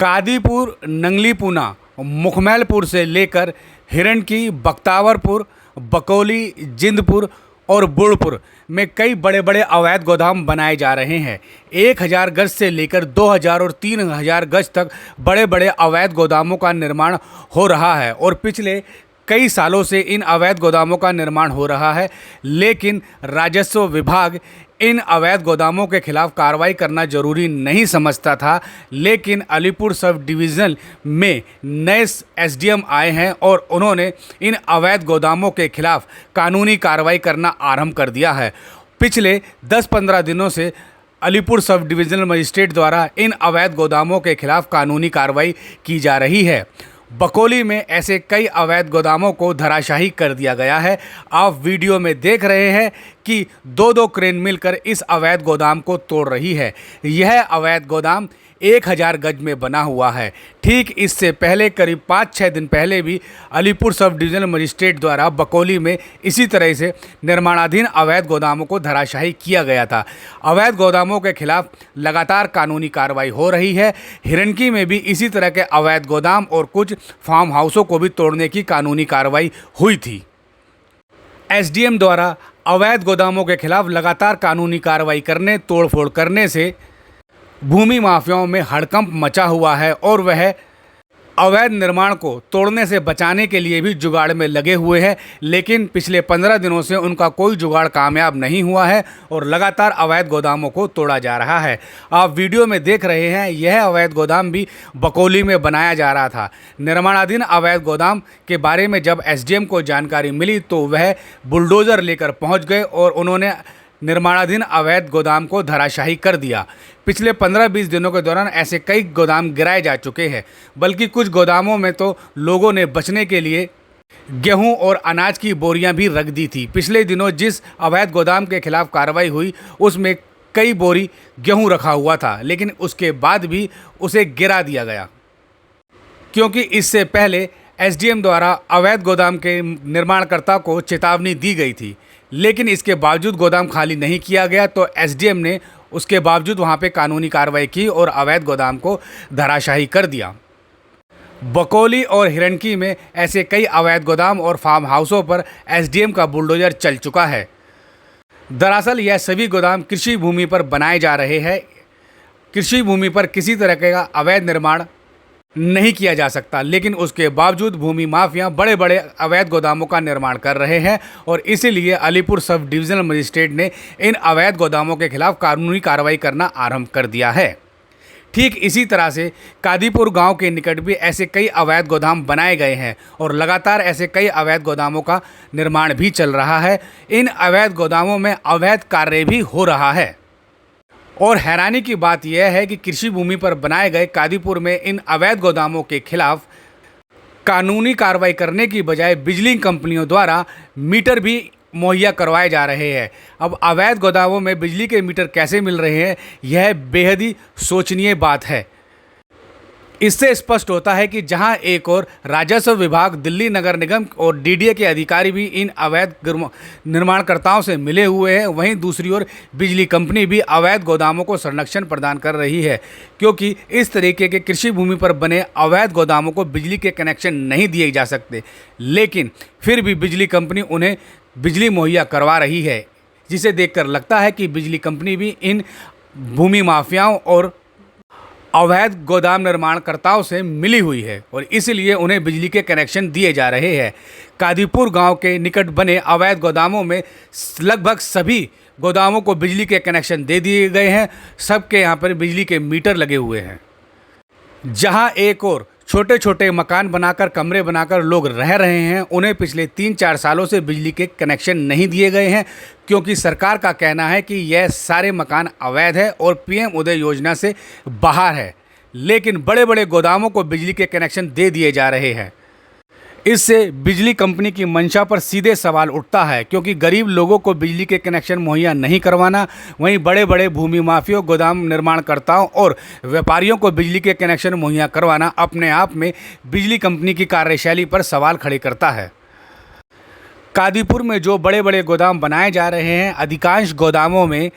कादीपुर, नंगलीपुना, मुखमैलपुर से लेकर हिरणकी, बख्तावरपुर, बकौली, जिंदपुर और बुढ़पुर में कई बड़े बड़े अवैध गोदाम बनाए जा रहे हैं। 1000 गज से लेकर 2000 और 3000 गज तक बड़े बड़े अवैध गोदामों का निर्माण हो रहा है और पिछले कई सालों से इन अवैध गोदामों का निर्माण हो रहा है, लेकिन राजस्व विभाग इन अवैध गोदामों के खिलाफ कार्रवाई करना जरूरी नहीं समझता था। लेकिन अलीपुर सब डिवीज़न में नए एसडीएम आए हैं और उन्होंने इन अवैध गोदामों के खिलाफ कानूनी कार्रवाई करना आरंभ कर दिया है। पिछले 10-15 दिनों से अलीपुर सब डिवीज़नल मजिस्ट्रेट द्वारा इन अवैध गोदामों के खिलाफ कानूनी कार्रवाई की जा रही है। बकौली में ऐसे कई अवैध गोदामों को धराशाही कर दिया गया है। आप वीडियो में देख रहे हैं कि दो क्रेन मिलकर इस अवैध गोदाम को तोड़ रही है। यह अवैध गोदाम 1000 गज में बना हुआ है। ठीक इससे पहले करीब 5-6 दिन पहले भी अलीपुर सब डिवीज़नल मजिस्ट्रेट द्वारा बकौली में इसी तरह से निर्माणाधीन अवैध गोदामों को धराशाही किया गया था। अवैध गोदामों के खिलाफ लगातार कानूनी कार्रवाई हो रही है। हिरणकी में भी इसी तरह के अवैध गोदाम और कुछ फार्म हाउसों को भी तोड़ने की कानूनी कार्रवाई हुई थी। एसडीएम द्वारा अवैध गोदामों के खिलाफ लगातार कानूनी कार्रवाई करने, तोड़फोड़ करने से भूमि माफियाओं में हड़कंप मचा हुआ है और वह अवैध निर्माण को तोड़ने से बचाने के लिए भी जुगाड़ में लगे हुए हैं। लेकिन पिछले 15 दिनों से उनका कोई जुगाड़ कामयाब नहीं हुआ है और लगातार अवैध गोदामों को तोड़ा जा रहा है। आप वीडियो में देख रहे हैं, यह अवैध गोदाम भी बकौली में बनाया जा रहा था। निर्माणाधीन अवैध गोदाम के बारे में जब एसडीएम को जानकारी मिली तो वह बुलडोज़र लेकर पहुँच गए और उन्होंने निर्माणाधीन अवैध गोदाम को धराशाही कर दिया। पिछले 15-20 दिनों के दौरान ऐसे कई गोदाम गिराए जा चुके हैं, बल्कि कुछ गोदामों में तो लोगों ने बचने के लिए गेहूं और अनाज की बोरियां भी रख दी थी। पिछले दिनों जिस अवैध गोदाम के खिलाफ कार्रवाई हुई उसमें कई बोरी गेहूं रखा हुआ था, लेकिन उसके बाद भी उसे गिरा दिया गया, क्योंकि इससे पहले एसडीएम द्वारा अवैध गोदाम के निर्माणकर्ता को चेतावनी दी गई थी। लेकिन इसके बावजूद गोदाम खाली नहीं किया गया तो एसडीएम ने उसके बावजूद वहां पे कानूनी कार्रवाई की और अवैध गोदाम को धराशाही कर दिया। बकौली और हिरणकी में ऐसे कई अवैध गोदाम और फार्म हाउसों पर एसडीएम का बुलडोजर चल चुका है। दरअसल यह सभी गोदाम कृषि भूमि पर बनाए जा रहे हैं। कृषि भूमि पर किसी तरह का अवैध निर्माण नहीं किया जा सकता, लेकिन उसके बावजूद भूमि माफिया बड़े बड़े अवैध गोदामों का निर्माण कर रहे हैं और इसीलिए अलीपुर सब डिवीज़नल मजिस्ट्रेट ने इन अवैध गोदामों के खिलाफ कानूनी कार्रवाई करना आरंभ कर दिया है। ठीक इसी तरह से कादीपुर गांव के निकट भी ऐसे कई अवैध गोदाम बनाए गए हैं और लगातार ऐसे कई अवैध गोदामों का निर्माण भी चल रहा है। इन अवैध गोदामों में अवैध कार्य भी हो रहा है और हैरानी की बात यह है कि कृषि भूमि पर बनाए गए कादीपुर में इन अवैध गोदामों के खिलाफ कानूनी कार्रवाई करने की बजाय बिजली कंपनियों द्वारा मीटर भी मुहैया करवाए जा रहे हैं। अब अवैध गोदामों में बिजली के मीटर कैसे मिल रहे हैं, यह बेहद ही शोचनीय बात है। इससे स्पष्ट होता है कि जहां एक और राजस्व विभाग, दिल्ली नगर निगम और डीडीए के अधिकारी भी इन अवैध निर्माणकर्ताओं से मिले हुए हैं, वहीं दूसरी ओर बिजली कंपनी भी अवैध गोदामों को संरक्षण प्रदान कर रही है, क्योंकि इस तरीके के कृषि भूमि पर बने अवैध गोदामों को बिजली के कनेक्शन नहीं दिए जा सकते, लेकिन फिर भी बिजली कंपनी उन्हें बिजली मुहैया करवा रही है, जिसे देखकर लगता है कि बिजली कंपनी भी इन भूमि माफियाओं और अवैध गोदाम निर्माणकर्ताओं से मिली हुई है और इसलिए उन्हें बिजली के कनेक्शन दिए जा रहे हैं। कादीपुर गांव के निकट बने अवैध गोदामों में लगभग सभी गोदामों को बिजली के कनेक्शन दे दिए गए हैं। सबके यहाँ पर बिजली के मीटर लगे हुए हैं। जहां एक और छोटे छोटे मकान बनाकर, कमरे बनाकर लोग रह रहे हैं, उन्हें पिछले 3-4 सालों से बिजली के कनेक्शन नहीं दिए गए हैं, क्योंकि सरकार का कहना है कि यह सारे मकान अवैध है और पीएम उदय योजना से बाहर है। लेकिन बड़े बड़े गोदामों को बिजली के कनेक्शन दे दिए जा रहे हैं। इससे बिजली कंपनी की मंशा पर सीधे सवाल उठता है, क्योंकि गरीब लोगों को बिजली के कनेक्शन मुहैया नहीं करवाना, वहीं बड़े बड़े भूमि माफियों, गोदाम निर्माणकर्ताओं और व्यापारियों को बिजली के कनेक्शन मुहैया करवाना अपने आप में बिजली कंपनी की कार्यशैली पर सवाल खड़े करता है। कादीपुर में जो बड़े बड़े गोदाम बनाए जा रहे हैं, अधिकांश गोदामों में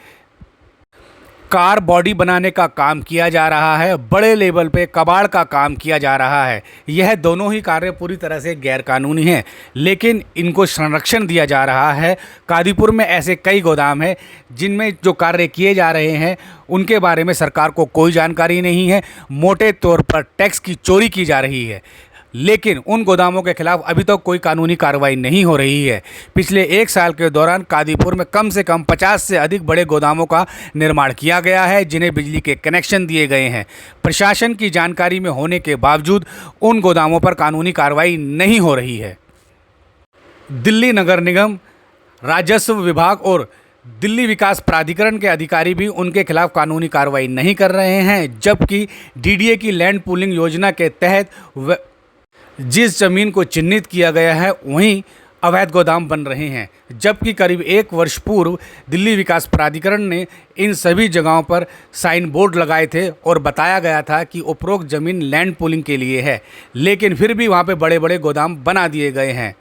कार बॉडी बनाने का काम किया जा रहा है, बड़े लेवल पे कबाड़ का काम किया जा रहा है। यह दोनों ही कार्य पूरी तरह से गैरकानूनी हैं, लेकिन इनको संरक्षण दिया जा रहा है। कादीपुर में ऐसे कई गोदाम हैं जिनमें जो कार्य किए जा रहे हैं उनके बारे में सरकार को कोई जानकारी नहीं है। मोटे तौर पर टैक्स की चोरी की जा रही है, लेकिन उन गोदामों के खिलाफ अभी तक कोई कानूनी कार्रवाई नहीं हो रही है। पिछले 1 साल के दौरान कादीपुर में कम से कम 50 से अधिक बड़े गोदामों का निर्माण किया गया है, जिन्हें बिजली के कनेक्शन दिए गए हैं। प्रशासन की जानकारी में होने के बावजूद उन गोदामों पर कानूनी कार्रवाई नहीं हो रही है। दिल्ली नगर निगम, राजस्व विभाग और दिल्ली विकास प्राधिकरण के अधिकारी भी उनके खिलाफ कानूनी कार्रवाई नहीं कर रहे हैं, जबकि डीडीए की लैंड पूलिंग योजना के तहत जिस ज़मीन को चिन्हित किया गया है वहीं अवैध गोदाम बन रहे हैं। जबकि करीब 1 वर्ष पूर्व दिल्ली विकास प्राधिकरण ने इन सभी जगहों पर साइन बोर्ड लगाए थे और बताया गया था कि उपरोक्त ज़मीन लैंड पूलिंग के लिए है, लेकिन फिर भी वहां पे बड़े बड़े गोदाम बना दिए गए हैं।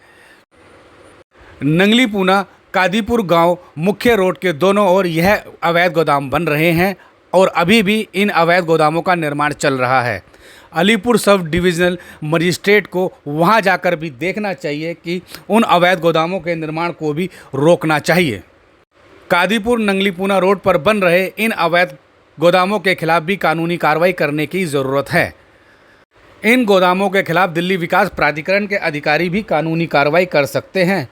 नंगली पूना कादीपुर गांव मुख्य रोड के दोनों ओर यह अवैध गोदाम बन रहे हैं और अभी भी इन अवैध गोदामों का निर्माण चल रहा है। अलीपुर सब डिविजनल मजिस्ट्रेट को वहां जाकर भी देखना चाहिए कि उन अवैध गोदामों के निर्माण को भी रोकना चाहिए। कादीपुर नंगली पूना रोड पर बन रहे इन अवैध गोदामों के खिलाफ भी कानूनी कार्रवाई करने की ज़रूरत है। इन गोदामों के खिलाफ दिल्ली विकास प्राधिकरण के अधिकारी भी कानूनी कार्रवाई कर सकते हैं,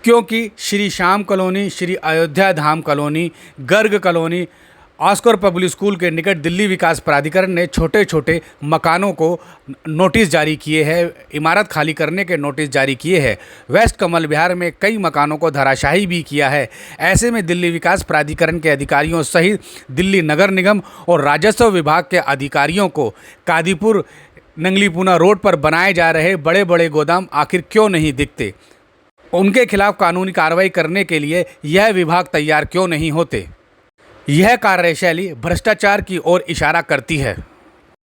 क्योंकि Shri Shyam colony, Shri Ayodhya Dham colony, Garg colony, Oscar public school के निकट दिल्ली विकास प्राधिकरण ने छोटे छोटे मकानों को नोटिस जारी किए हैं, इमारत खाली करने के नोटिस जारी किए हैं। वेस्ट कमल विहार में कई मकानों को धराशायी भी किया है। ऐसे में दिल्ली विकास प्राधिकरण के अधिकारियों सहित दिल्ली नगर निगम और राजस्व विभाग के अधिकारियों को कादीपुर नंगली पूना रोड पर बनाए जा रहे बड़े बड़े गोदाम आखिर क्यों नहीं दिखते, उनके खिलाफ कानूनी कार्रवाई करने के लिए यह विभाग तैयार क्यों नहीं होते। यह कार्यशैली भ्रष्टाचार की ओर इशारा करती है।